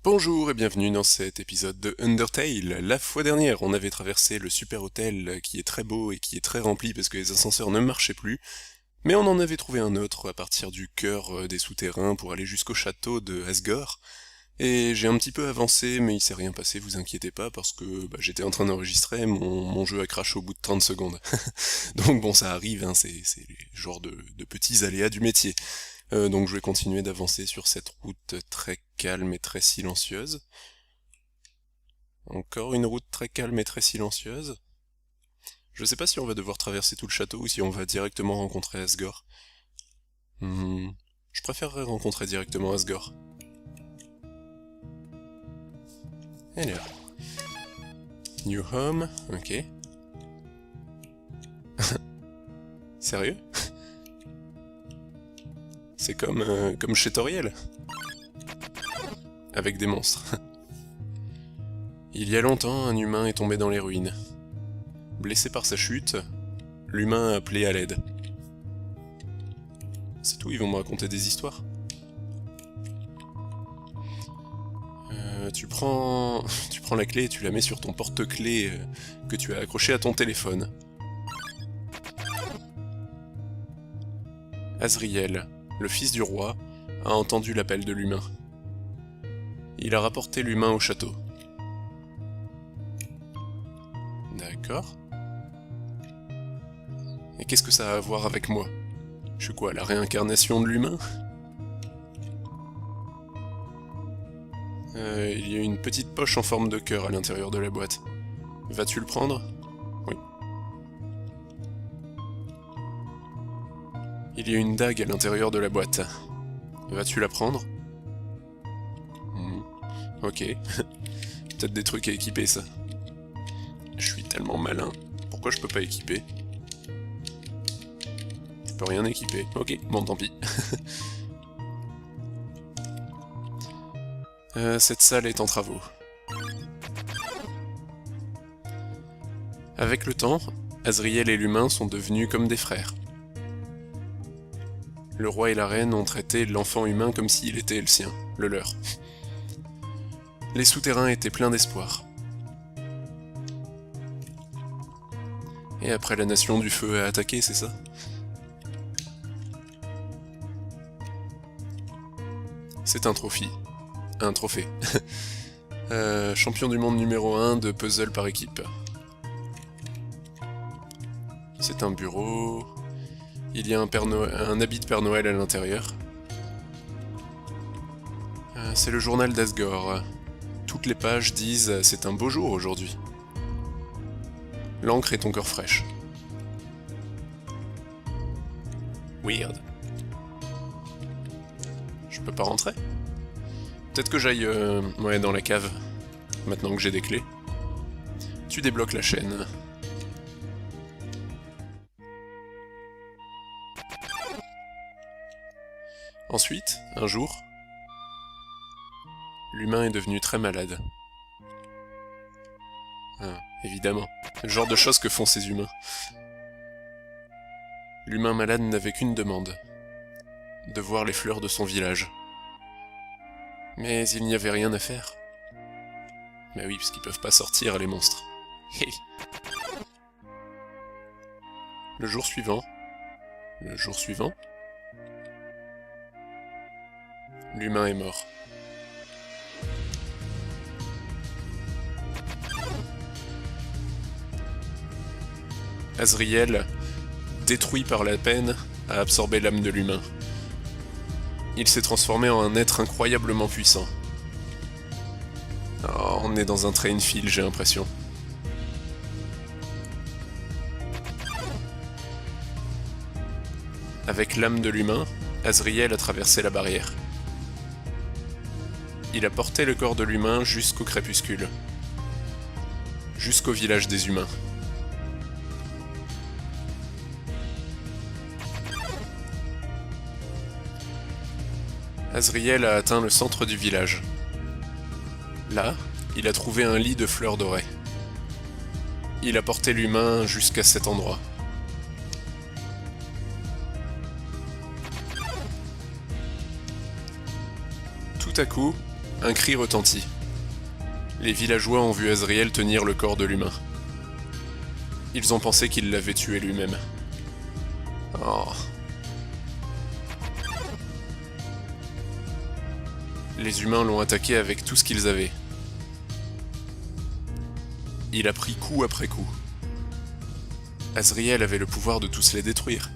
Bonjour et bienvenue dans cet épisode de Undertale. La fois dernière, on avait traversé le super hôtel qui est très beau et qui est très rempli parce que les ascenseurs ne marchaient plus, mais on en avait trouvé un autre à partir du cœur des souterrains pour aller jusqu'au château de Asgore. Et j'ai un petit peu avancé, mais il s'est rien passé, vous inquiétez pas, parce que j'étais en train d'enregistrer, mon jeu a craché au bout de 30 secondes. Donc bon, ça arrive, hein, c'est le genre de petits aléas du métier. Donc je vais continuer d'avancer sur cette route très calme et très silencieuse. Encore une route très calme et très silencieuse. Je sais pas si on va devoir traverser tout le château ou si on va directement rencontrer Asgore. Je préférerais rencontrer directement Asgore. Alors. New home, ok. Sérieux? C'est comme chez Toriel. Avec des monstres. Il y a longtemps, un humain est tombé dans les ruines. Blessé par sa chute, l'humain a appelé à l'aide. C'est tout, ils vont me raconter des histoires. Tu prends la clé et tu la mets sur ton porte-clés que tu as accroché à ton téléphone. Azriel, le fils du roi, a entendu l'appel de l'humain. Il a rapporté l'humain au château. D'accord. Et qu'est-ce que ça a à voir avec moi? Je suis quoi, la réincarnation de l'humain? Il y a une petite poche en forme de cœur à l'intérieur de la boîte. Vas-tu le prendre? Oui. Il y a une dague à l'intérieur de la boîte. Vas-tu la prendre? Ok. Peut-être des trucs à équiper, ça. Je suis tellement malin. Pourquoi je peux pas équiper? Je peux rien équiper. Ok, bon tant pis. Cette salle est en travaux. Avec le temps, Azriel et l'humain sont devenus comme des frères. Le roi et la reine ont traité l'enfant humain comme s'il était le sien, le leur. Les souterrains étaient pleins d'espoir. Et après la nation du feu a attaqué, c'est ça? C'est un trophée. Un trophée. Champion du monde numéro 1 de puzzle par équipe. C'est un bureau. Il y a un habit de Père Noël à l'intérieur. C'est le journal d'Asgore. Toutes les pages disent « C'est un beau jour aujourd'hui ». L'encre est encore fraîche. Weird. Je peux pas rentrer? Peut-être que j'aille dans la cave, maintenant que j'ai des clés. Tu débloques la chaîne. Ensuite, un jour, l'humain est devenu très malade. Ah, évidemment. Le genre de choses que font ces humains. L'humain malade n'avait qu'une demande. De voir les fleurs de son village. Mais il n'y avait rien à faire. Mais oui, parce qu'ils peuvent pas sortir, les monstres. Hey. Le jour suivant. L'humain est mort. Azriel, détruit par la peine, a absorbé l'âme de l'humain. Il s'est transformé en un être incroyablement puissant. Oh, on est dans un train fil, j'ai l'impression. Avec l'âme de l'humain, Azriel a traversé la barrière. Il a porté le corps de l'humain jusqu'au crépuscule. Jusqu'au village des humains. Azriel a atteint le centre du village. Là, il a trouvé un lit de fleurs dorées. Il a porté l'humain jusqu'à cet endroit. Tout à coup, Un cri retentit. Les villageois ont vu Azriel tenir le corps de l'humain. Ils ont pensé qu'il l'avait tué lui-même. Oh. Les humains l'ont attaqué avec tout ce qu'ils avaient. Il a pris coup après coup. Azriel avait le pouvoir de tous les détruire.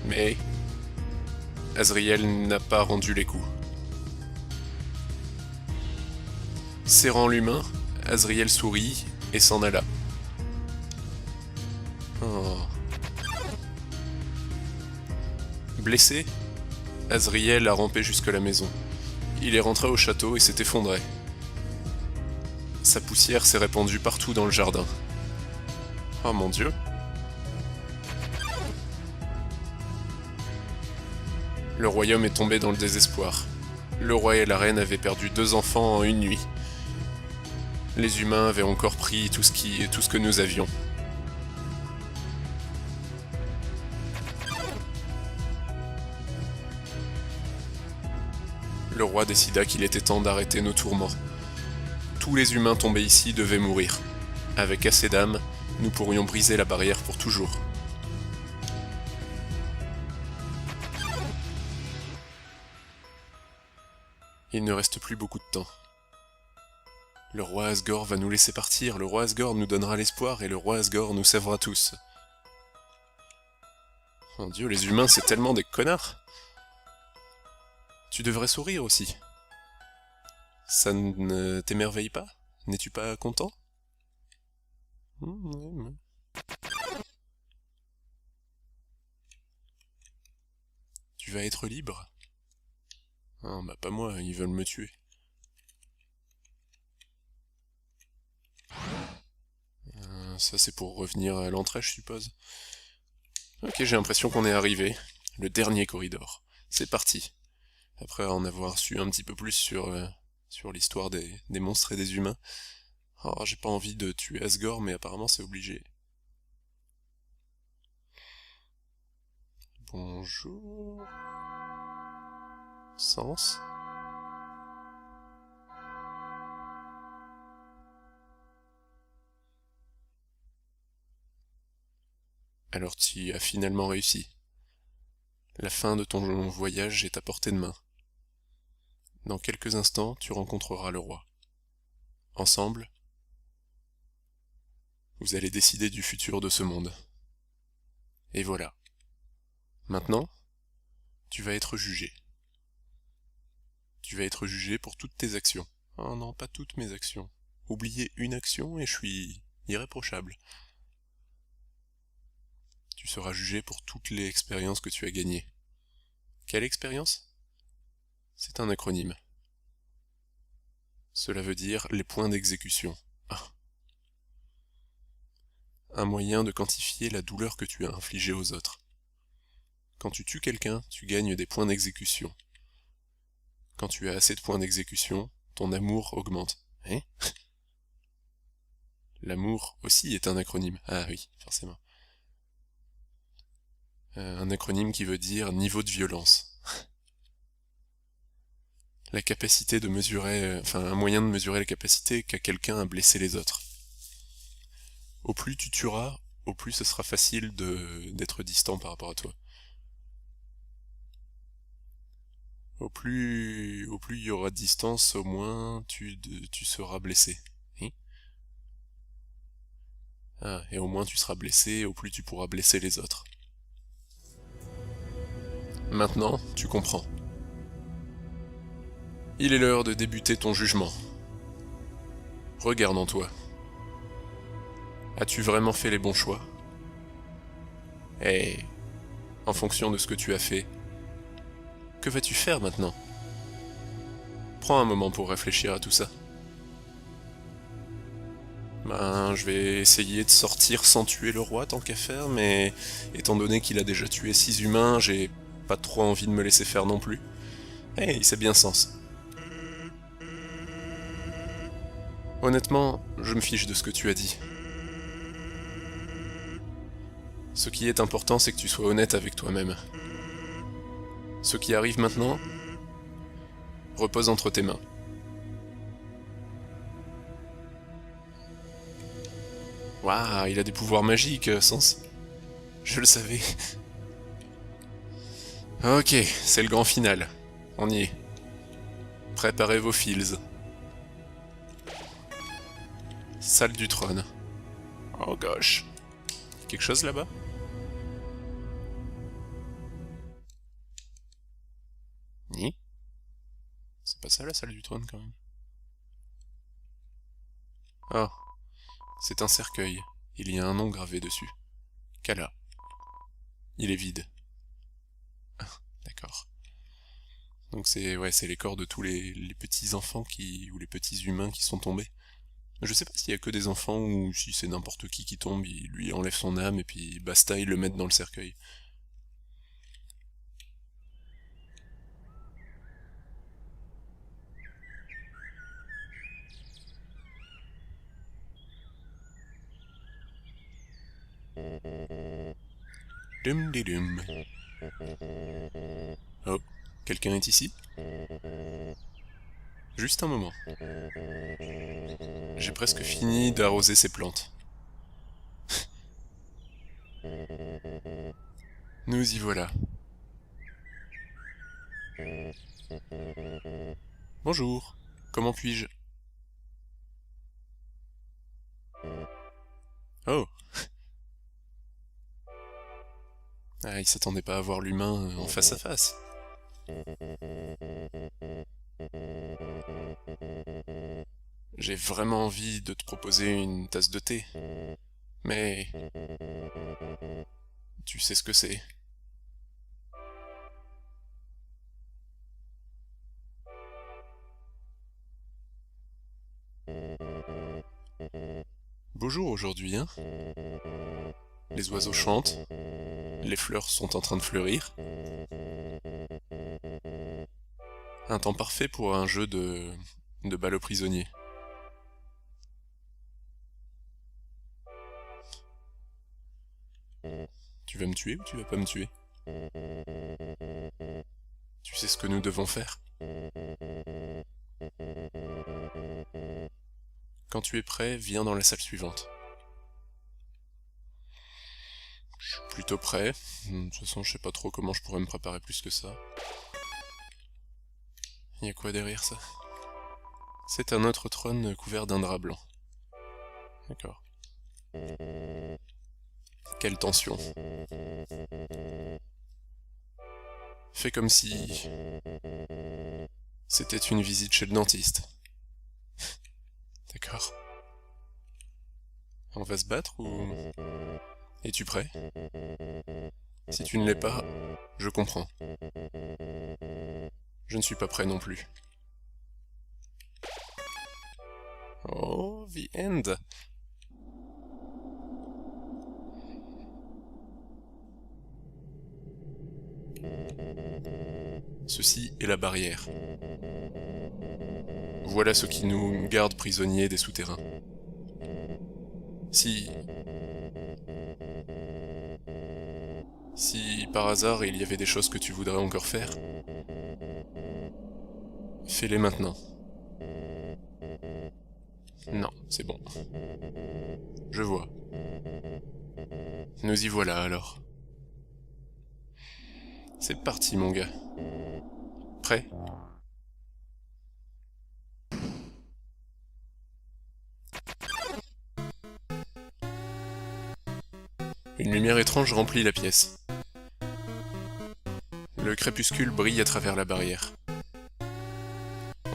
Mais Azriel n'a pas rendu les coups. Serrant l'humain, Azriel sourit et s'en alla. Oh. Blessé, Azriel a rampé jusque la maison. Il est rentré au château et s'est effondré. Sa poussière s'est répandue partout dans le jardin. Oh mon Dieu! Le royaume est tombé dans le désespoir. Le roi et la reine avaient perdu 2 enfants en une nuit. Les humains avaient encore pris tout ce que nous avions. Le roi décida qu'il était temps d'arrêter nos tourments. Tous les humains tombés ici devaient mourir. Avec assez d'âme, nous pourrions briser la barrière pour toujours. Il ne reste plus beaucoup de temps. Le roi Asgore va nous laisser partir, le roi Asgore nous donnera l'espoir et le roi Asgore nous sauvera tous. Mon Dieu, les humains, c'est tellement des connards! Tu devrais sourire aussi. Ça ne t'émerveille pas? N'es-tu pas content? Tu vas être libre? Ah, bah pas moi, ils veulent me tuer. Ça c'est pour revenir à l'entrée, je suppose. Ok, j'ai l'impression qu'on est arrivé. Le dernier corridor. C'est parti. Après en avoir su un petit peu plus sur l'histoire des monstres et des humains. Oh, j'ai pas envie de tuer Asgore, mais apparemment c'est obligé. Bonjour... Sens. Alors tu as finalement réussi. La fin de ton voyage est à portée de main. Dans quelques instants, tu rencontreras le roi. Ensemble, vous allez décider du futur de ce monde. Et voilà. Maintenant, tu vas être jugé. Tu vas être jugé pour toutes tes actions. Oh non, pas toutes mes actions. Oubliez une action et je suis irréprochable. Tu seras jugé pour toutes les expériences que tu as gagnées. Quelle expérience? C'est un acronyme. Cela veut dire les points d'exécution. Ah. Un moyen de quantifier la douleur que tu as infligée aux autres. Quand tu tues quelqu'un, tu gagnes des points d'exécution. Quand tu as assez de points d'exécution, ton amour augmente. Hein? L'amour aussi est un acronyme. Ah oui, forcément. Un acronyme qui veut dire niveau de violence. La capacité de mesurer, un moyen de mesurer la capacité qu'a quelqu'un à blesser les autres. Au plus tu tueras, au plus ce sera facile d'être distant par rapport à toi. Au plus il y aura de distance, au moins tu seras blessé. Ah, et au moins tu seras blessé, au plus tu pourras blesser les autres. Maintenant, tu comprends. Il est l'heure de débuter ton jugement. Regarde en toi. As-tu vraiment fait les bons choix? Et, en fonction de ce que tu as fait, que vas-tu faire maintenant? Prends un moment pour réfléchir à tout ça. Je vais essayer de sortir sans tuer le roi tant qu'à faire, mais étant donné qu'il a déjà tué 6 humains, j'ai pas trop envie de me laisser faire non plus. C'est bien sens. Honnêtement, je me fiche de ce que tu as dit. Ce qui est important, c'est que tu sois honnête avec toi-même. Ce qui arrive maintenant repose entre tes mains. Waouh, il a des pouvoirs magiques, Sens. Je le savais. Ok, c'est le grand final. On y est. Préparez vos fils. Salle du trône. Oh gosh. Quelque chose là-bas? Ni? C'est pas ça la salle du trône quand même. Oh, c'est un cercueil. Il y a un nom gravé dessus. Kala. Il est vide. Ah, d'accord. Donc c'est les corps de tous les petits enfants ou les petits humains qui sont tombés. Je sais pas s'il y a que des enfants ou si c'est n'importe qui tombe, il lui enlève son âme et puis basta, ils le mettent dans le cercueil. Dum di dum. Oh, quelqu'un est ici? Juste un moment. J'ai presque fini d'arroser ces plantes. Nous y voilà. Bonjour, comment puis-je? Oh. Ah, il s'attendait pas à voir l'humain en face à face. J'ai vraiment envie de te proposer une tasse de thé. Mais... tu sais ce que c'est. Beau jour aujourd'hui, hein? Les oiseaux chantent, les fleurs sont en train de fleurir. Un temps parfait pour un jeu de balle aux prisonniers. Tu vas me tuer ou tu vas pas me tuer? Tu sais ce que nous devons faire? Quand tu es prêt, viens dans la salle suivante. Je suis plutôt prêt. De toute façon, je sais pas trop comment je pourrais me préparer plus que ça. Il y a quoi derrière ça? C'est un autre trône couvert d'un drap blanc. D'accord. Quelle tension. Fais comme si... c'était une visite chez le dentiste. D'accord. On va se battre ou... es-tu prêt? Si tu ne l'es pas, je comprends. Je ne suis pas prêt non plus. Oh, the end. Ceci est la barrière. Voilà ce qui nous garde prisonniers des souterrains. Si par hasard il y avait des choses que tu voudrais encore faire, fais-les maintenant. Non, c'est bon. Je vois. Nous y voilà alors. C'est parti mon gars. Prêt? Une lumière étrange remplit la pièce. Le crépuscule brille à travers la barrière.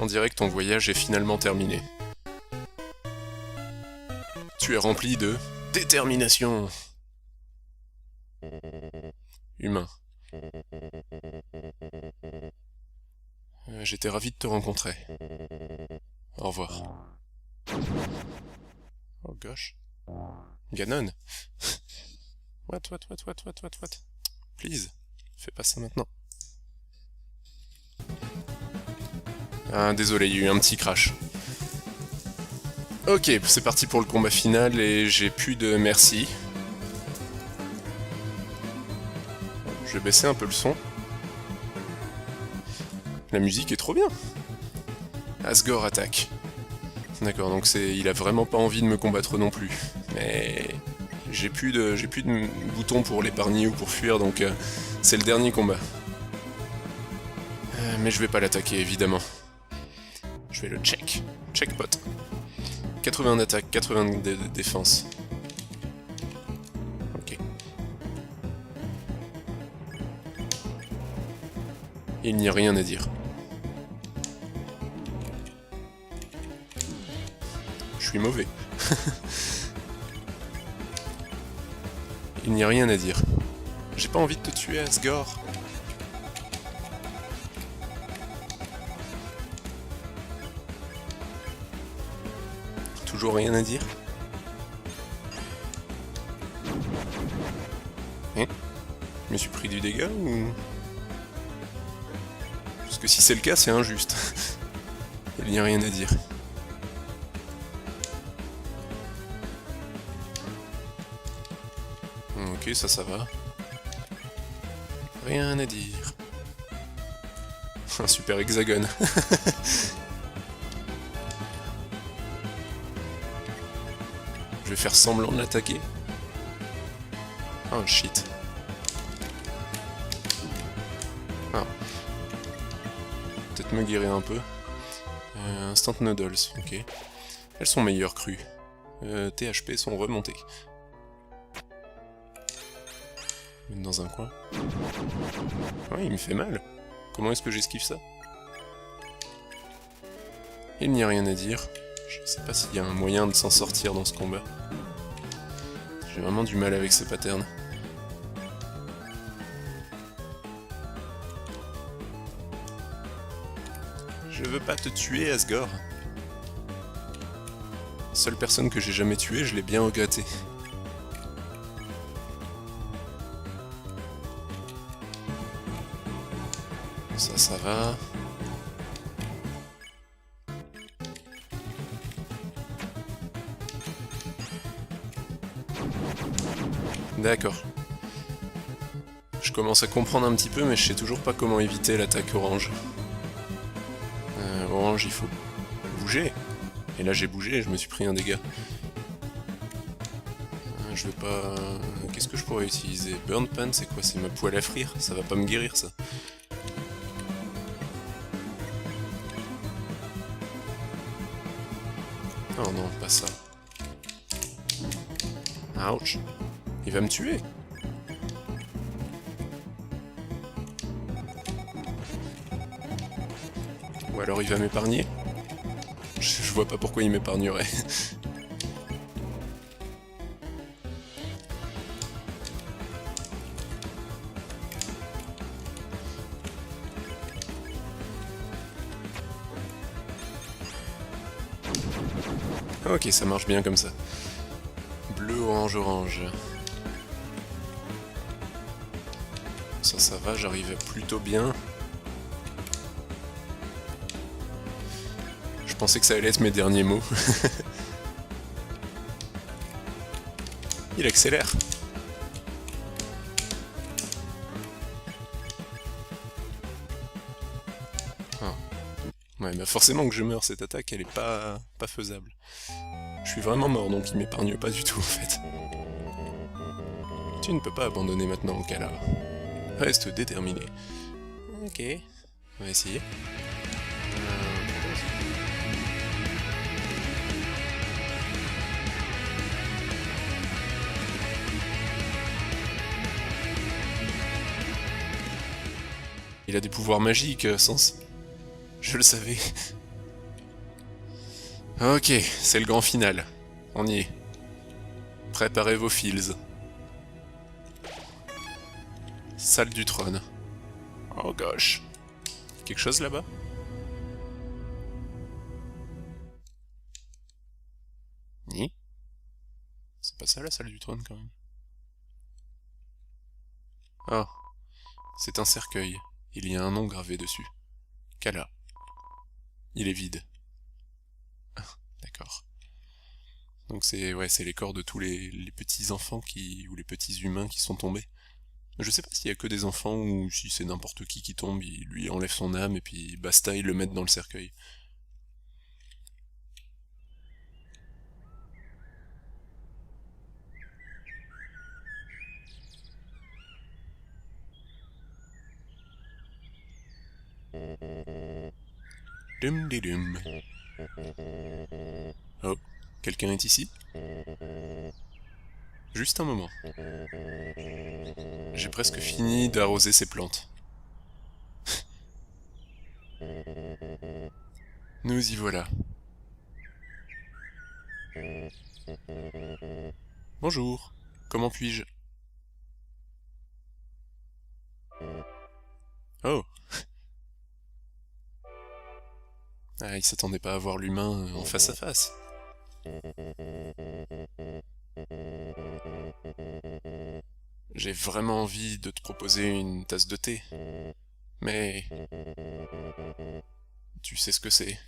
On dirait que ton voyage est finalement terminé. Tu es rempli de détermination. Humain. J'étais ravi de te rencontrer. Au revoir. Oh gosh. Ganon. What? Please. Fais pas ça maintenant. Ah, désolé, il y a eu un petit crash. Ok, c'est parti pour le combat final et j'ai plus de merci. Je vais baisser un peu le son. La musique est trop bien. Asgore attaque. D'accord, donc il a vraiment pas envie de me combattre non plus. Mais j'ai plus de boutons pour l'épargner ou pour fuir, donc c'est le dernier combat. Mais je vais pas l'attaquer, évidemment. Je vais le check. Checkpot. 80 d'attaque, 80 de défense. Ok. Il n'y a rien à dire. Je suis mauvais. Il n'y a rien à dire. J'ai pas envie de te tuer, Asgore. Toujours rien à dire. Hein? Je me suis pris du dégât ou... Parce que si c'est le cas, c'est injuste. Il n'y a rien à dire. Ok, ça va. Rien à dire. Un super hexagone. Je vais faire semblant de l'attaquer. Oh shit. Ah. Peut-être me guérir un peu. Instant noodles, ok. Elles sont meilleures crues. THP sont remontées. Mettre dans un coin. Ouais, il me fait mal. Comment est-ce que j'esquive ça? Il n'y a rien à dire. Je sais pas s'il y a un moyen de s'en sortir dans ce combat. J'ai vraiment du mal avec ces patterns. Je veux pas te tuer, Asgore. Seule personne que j'ai jamais tuée, je l'ai bien regretté. Ça va. D'accord. Je commence à comprendre un petit peu, mais je sais toujours pas comment éviter l'attaque orange. Orange, il faut bouger. Et là j'ai bougé et je me suis pris un dégât. Je veux pas... Qu'est-ce que je pourrais utiliser? Burn Pan, c'est quoi? C'est ma poêle à frire? Ça va pas me guérir, ça. Oh non, pas ça. Ouch. Il va me tuer. Ou alors il va m'épargner. Je vois pas pourquoi il m'épargnerait. Ok, ça marche bien comme ça. Bleu, orange, orange. Ça va, j'arrive plutôt bien. Je pensais que ça allait être mes derniers mots. Il accélère. Ah. Ouais, bah forcément que je meurs, cette attaque, elle est pas faisable. Je suis vraiment mort, donc il m'épargne pas du tout, en fait. Tu ne peux pas abandonner maintenant, Kala. Reste déterminé. Ok, on va essayer. Il a des pouvoirs magiques, Sens. Je le savais. Ok, c'est le grand final. On y est. Préparez vos fils. Salle du trône. Oh gosh. Quelque chose là-bas? Ni? C'est pas ça la salle du trône quand même. Oh. C'est un cercueil. Il y a un nom gravé dessus. Kala. Il est vide. Ah, d'accord. Donc c'est les corps de tous les petits enfants ou les petits humains qui sont tombés. Je sais pas s'il y a que des enfants ou si c'est n'importe qui tombe, il lui enlève son âme et puis basta, ils le mettent dans le cercueil. Dum di dum. Oh, quelqu'un est ici? Juste un moment. J'ai presque fini d'arroser ces plantes. Nous y voilà. Bonjour, comment puis-je? Oh. Ah, il s'attendait pas à voir l'humain en face à face. J'ai vraiment envie de te proposer une tasse de thé, mais tu sais ce que c'est.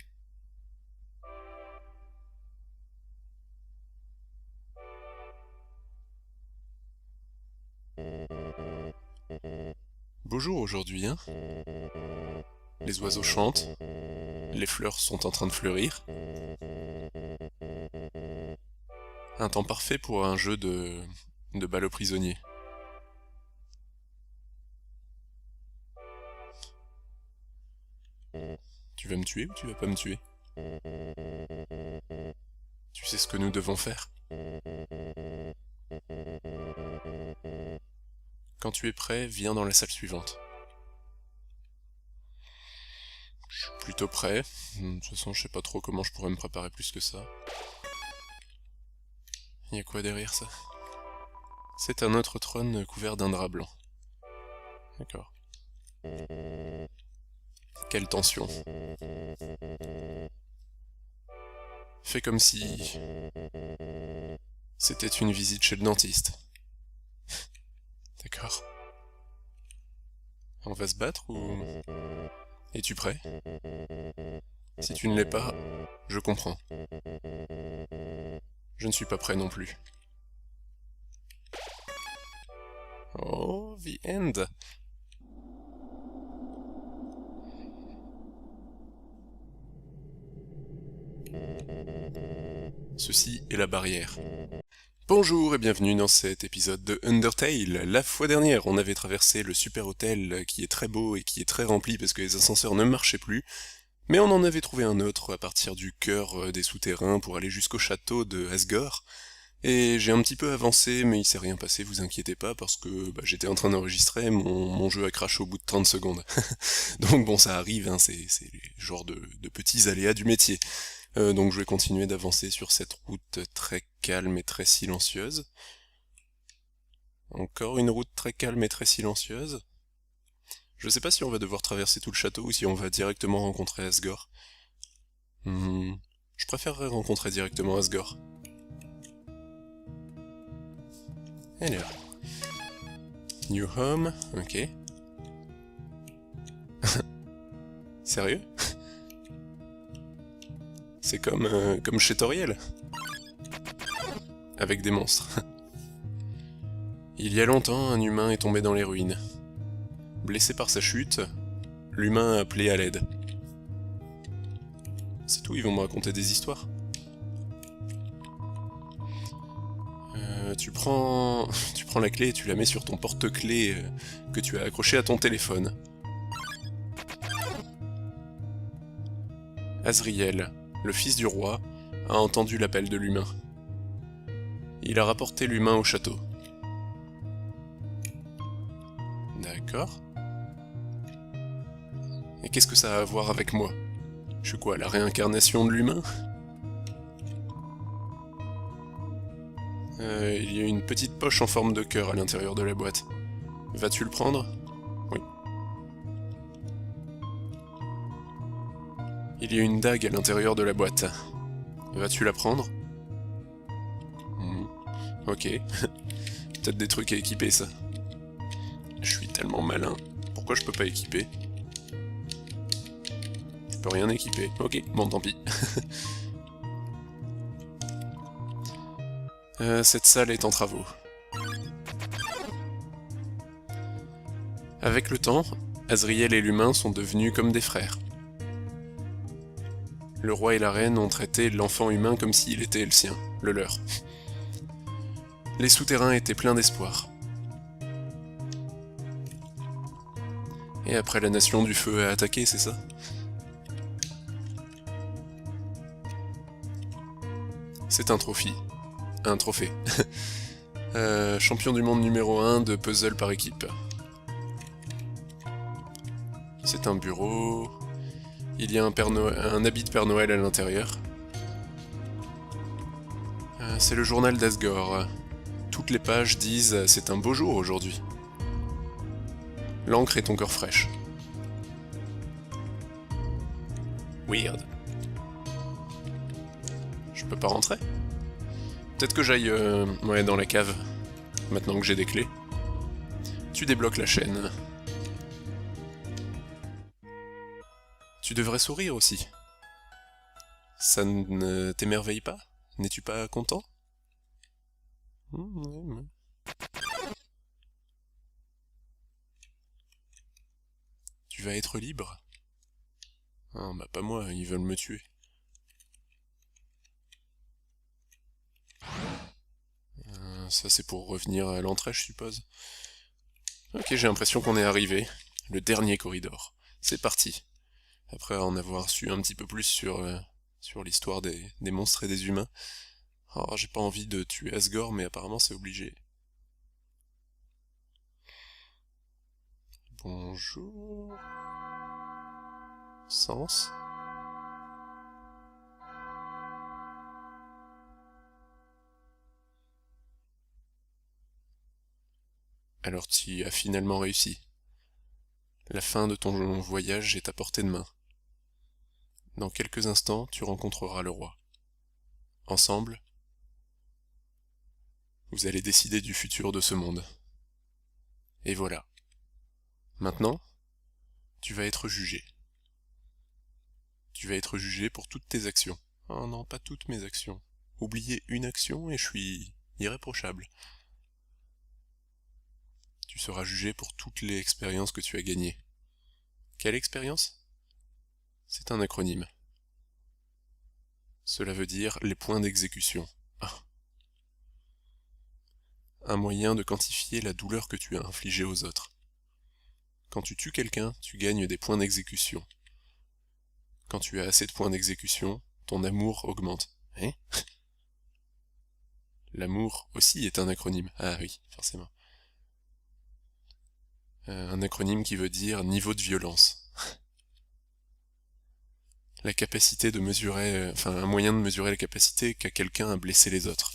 Beau jour aujourd'hui, hein? Les oiseaux chantent, les fleurs sont en train de fleurir. Un temps parfait pour un jeu de balle aux prisonniers. Tu vas me tuer ou tu vas pas me tuer? Tu sais ce que nous devons faire? Quand tu es prêt, viens dans la salle suivante. Je suis plutôt prêt. De toute façon, je sais pas trop comment je pourrais me préparer plus que ça. Y a quoi derrière ça? C'est un autre trône couvert d'un drap blanc. D'accord. Quelle tension. Fais comme si... c'était une visite chez le dentiste. D'accord. On va se battre ou... Es-tu prêt? Si tu ne l'es pas, je comprends. Je ne suis pas prêt non plus. Oh, the end. Ceci est la barrière. Bonjour et bienvenue dans cet épisode de Undertale. La fois dernière, on avait traversé le super hôtel qui est très beau et qui est très rempli parce que les ascenseurs ne marchaient plus, mais on en avait trouvé un autre à partir du cœur des souterrains pour aller jusqu'au château de Asgore. Et j'ai un petit peu avancé, mais il s'est rien passé, vous inquiétez pas, parce que j'étais en train d'enregistrer, mon jeu a craché au bout de 30 secondes. Donc bon, ça arrive, hein, c'est le genre de petits aléas du métier. Donc je vais continuer d'avancer sur cette route très calme et très silencieuse. Encore une route très calme et très silencieuse. Je sais pas si on va devoir traverser tout le château ou si on va directement rencontrer Asgore. Je préférerais rencontrer directement Asgore. Alors. New home, ok. Sérieux? C'est comme chez Toriel. Avec des monstres. Il y a longtemps, un humain est tombé dans les ruines. Blessé par sa chute, l'humain a appelé à l'aide. C'est tout, ils vont me raconter des histoires. Tu prends la clé et tu la mets sur ton porte-clés que tu as accroché à ton téléphone. Azriel, le fils du roi, a entendu l'appel de l'humain. Il a rapporté l'humain au château. D'accord. Et qu'est-ce que ça a à voir avec moi? Je suis quoi, la réincarnation de l'humain? Il y a une petite poche en forme de cœur à l'intérieur de la boîte. Vas-tu le prendre? Oui. Il y a une dague à l'intérieur de la boîte. Vas-tu la prendre? Ok. Peut-être des trucs à équiper, ça. Je suis tellement malin. Pourquoi je peux pas équiper? Je peux rien équiper. Ok, bon tant pis. Cette salle est en travaux. Avec le temps, Azriel et l'humain sont devenus comme des frères. Le roi et la reine ont traité l'enfant humain comme s'il était le sien, le leur. Les souterrains étaient pleins d'espoir. Et après la nation du feu a attaqué, c'est ça? C'est un trophée. Un trophée. Champion du monde numéro 1 de puzzle par équipe. C'est un bureau. Il y a un habit de Père Noël à l'intérieur. C'est le journal d'Asgore. Toutes les pages disent « C'est un beau jour aujourd'hui ». L'encre est encore fraîche. Weird. Je peux pas rentrer? Peut-être que j'aille dans la cave, maintenant que j'ai des clés. Tu débloques la chaîne. Tu devrais sourire aussi. Ça ne t'émerveille pas? N'es-tu pas content? Tu vas être libre? Ah, bah pas moi, ils veulent me tuer. Ça c'est pour revenir à l'entrée, je suppose. Ok, j'ai l'impression qu'on est arrivé. Le dernier corridor. C'est parti. Après en avoir su un petit peu plus sur l'histoire des monstres et des humains. Alors j'ai pas envie de tuer Asgore, mais apparemment c'est obligé. Bonjour... Sens? Alors tu as finalement réussi. La fin de ton voyage est à portée de main. Dans quelques instants, tu rencontreras le roi. Ensemble, vous allez décider du futur de ce monde. Et voilà. Maintenant, tu vas être jugé. Tu vas être jugé pour toutes tes actions. Oh non, pas toutes mes actions. Oubliez une action et je suis irréprochable. Tu seras jugé pour toutes les expériences que tu as gagnées. Quelle expérience? C'est un acronyme. Cela veut dire les points d'exécution. Ah. Un moyen de quantifier la douleur que tu as infligée aux autres. Quand tu tues quelqu'un, tu gagnes des points d'exécution. Quand tu as assez de points d'exécution, ton amour augmente. Hein? L'amour aussi est un acronyme. Ah oui, forcément. Un acronyme qui veut dire niveau de violence. La capacité de mesurer, un moyen de mesurer la capacité qu'a quelqu'un à blesser les autres.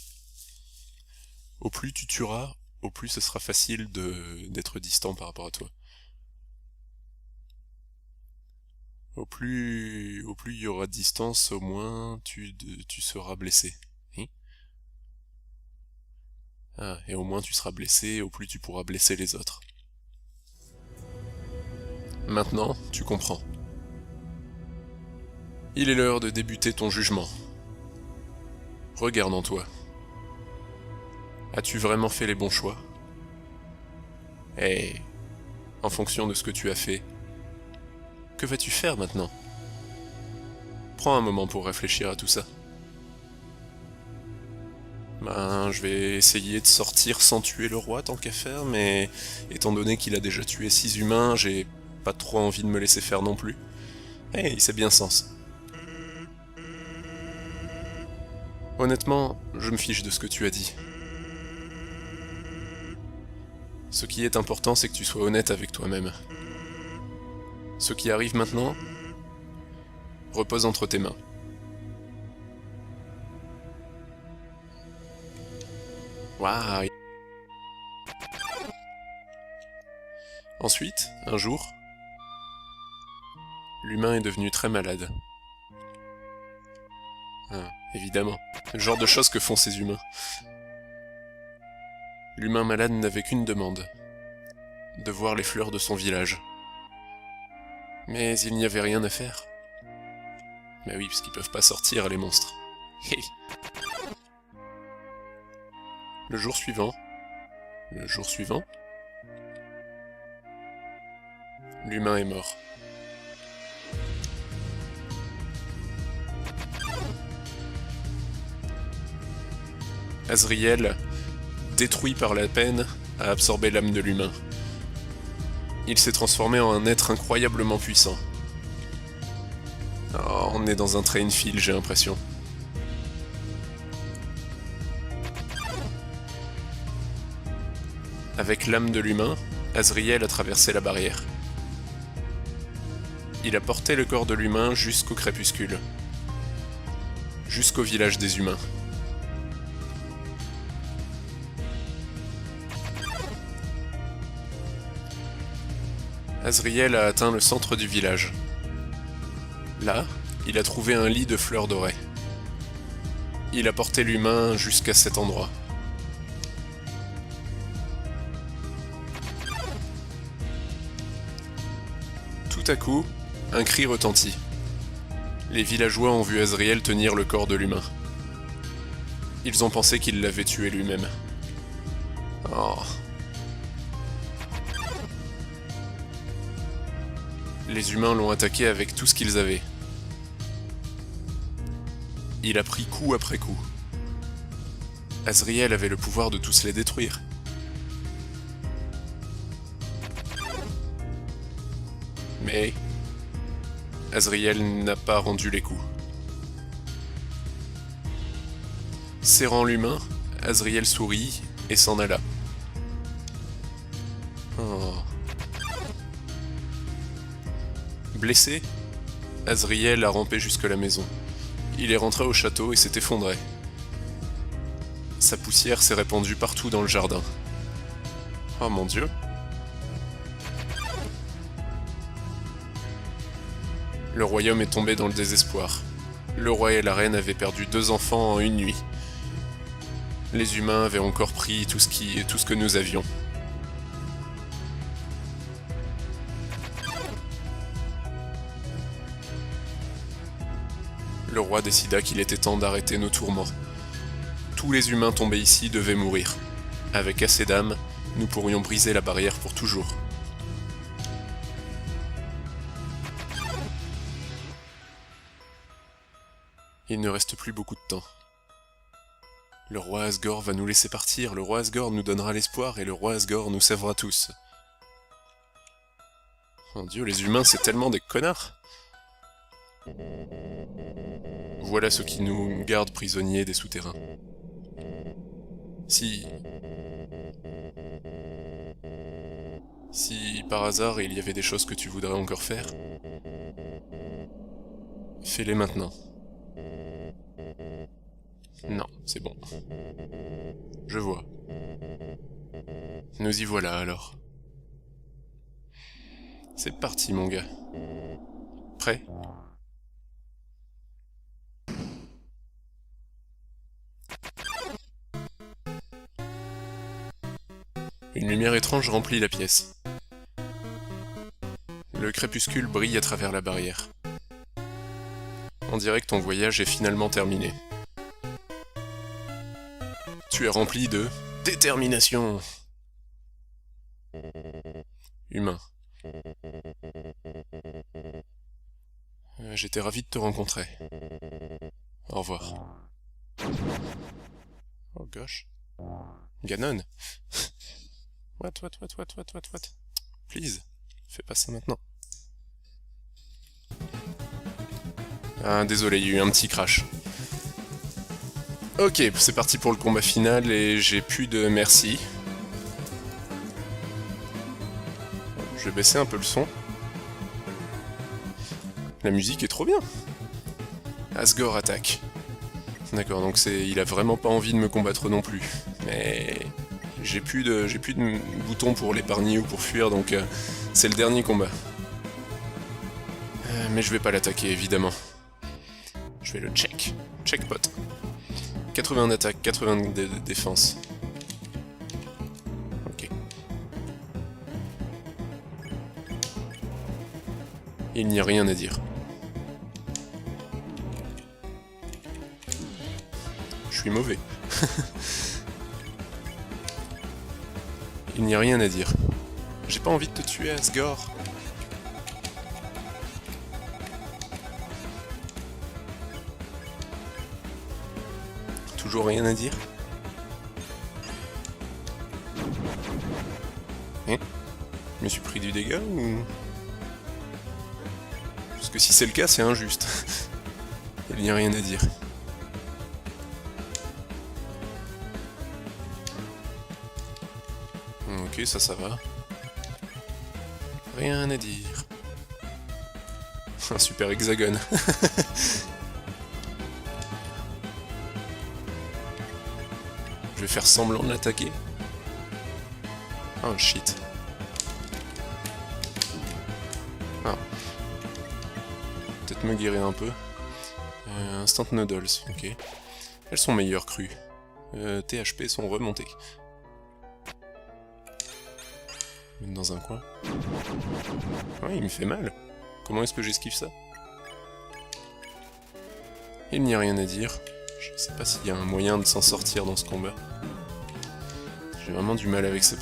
Au plus tu tueras, au plus ce sera facile d'être distant par rapport à toi. Au plus il y aura de distance, au moins tu seras blessé. Hein? Ah, et au moins tu seras blessé, au plus tu pourras blesser les autres. Maintenant, tu comprends. Il est l'heure de débuter ton jugement. Regarde en toi. As-tu vraiment fait les bons choix? Et, en fonction de ce que tu as fait, que vas-tu faire maintenant? Prends un moment pour réfléchir à tout ça. Je vais essayer de sortir sans tuer le roi tant qu'à faire, mais étant donné qu'il a déjà tué 6 humains, j'ai pas trop envie de me laisser faire non plus. Hey, c'est bien sens. Honnêtement, je me fiche de ce que tu as dit. Ce qui est important, c'est que tu sois honnête avec toi-même. Ce qui arrive maintenant repose entre tes mains. Waouh. Ensuite, un jour, l'humain est devenu très malade. Ah, évidemment, le genre de choses que font ces humains. L'humain malade n'avait qu'une demande, de voir les fleurs de son village. Mais il n'y avait rien à faire. Bah oui, parce qu'ils peuvent pas sortir, les monstres. Hey. Le jour suivant, L'humain est mort. Azriel, détruit par la peine, a absorbé l'âme de l'humain. Il s'est transformé en un être incroyablement puissant. Oh, on est dans un train fil, j'ai l'impression. Avec l'âme de l'humain, Azriel a traversé la barrière. Il a porté le corps de l'humain jusqu'au crépuscule. Jusqu'au village des humains. Azriel a atteint le centre du village. Là, il a trouvé un lit de fleurs dorées. Il a porté l'humain jusqu'à cet endroit. Tout à coup, un cri retentit. Les villageois ont vu Azriel tenir le corps de l'humain. Ils ont pensé qu'il l'avait tué lui-même. Oh. Les humains l'ont attaqué avec tout ce qu'ils avaient. Il a pris coup après coup. Azriel avait le pouvoir de tous les détruire. Mais Azriel n'a pas rendu les coups. Serrant l'humain, Azriel sourit et s'en alla. Oh. Blessé, Azriel a rampé jusque la maison. Il est rentré au château et s'est effondré. Sa poussière s'est répandue partout dans le jardin. Oh mon Dieu! Le royaume est tombé dans le désespoir. Le roi et la reine avaient perdu 2 enfants en une nuit. Les humains avaient encore pris tout ce que nous avions. Le roi décida qu'il était temps d'arrêter nos tourments. Tous les humains tombés ici devaient mourir. Avec assez d'âme, nous pourrions briser la barrière pour toujours. Il ne reste plus beaucoup de temps. Le roi Asgore va nous laisser partir, le roi Asgore nous donnera l'espoir et le roi Asgore nous sauvera tous. Mon Dieu, les humains, c'est tellement des connards! Voilà ce qui nous garde prisonniers des souterrains. Si par hasard il y avait des choses que tu voudrais encore faire, fais-les maintenant. Non, c'est bon. Je vois. Nous y voilà alors. C'est parti mon gars. Prêt ? Une lumière étrange remplit la pièce. Le crépuscule brille à travers la barrière. On dirait que ton voyage est finalement terminé. Tu es rempli de détermination. Humain. J'étais ravi de te rencontrer. Au revoir. Oh gosh. Ganon. What? Please, fais pas ça maintenant. Ah, désolé, il y a eu un petit crash. Ok, c'est parti pour le combat final et j'ai plus de merci. Je vais baisser un peu le son. La musique est trop bien. Asgore attaque. D'accord, donc il a vraiment pas envie de me combattre non plus. Mais j'ai plus de boutons pour l'épargner ou pour fuir, donc c'est le dernier combat. Mais je vais pas l'attaquer, évidemment. Je vais le check. Checkpot. 80 d'attaque, 80 de défense. Ok. Il n'y a rien à dire. Je suis mauvais. Il n'y a rien à dire. J'ai pas envie de te tuer, Asgore. Toujours rien à dire? Hein? Je me suis pris du dégât ou... Parce que si c'est le cas, c'est injuste. Il n'y a rien à dire. Ok, ça va. Rien à dire. Un super hexagone. Je vais faire semblant de l'attaquer. Oh shit. Ah. Peut-être me guérir un peu. Instant noodles, ok. Elles sont meilleures crues. THP sont remontées. Mettre dans un coin. Ouais, il me fait mal. Comment est-ce que j'esquive ça? Il n'y a rien à dire. Je sais pas s'il y a un moyen de s'en sortir dans ce combat. J'ai vraiment du mal avec ces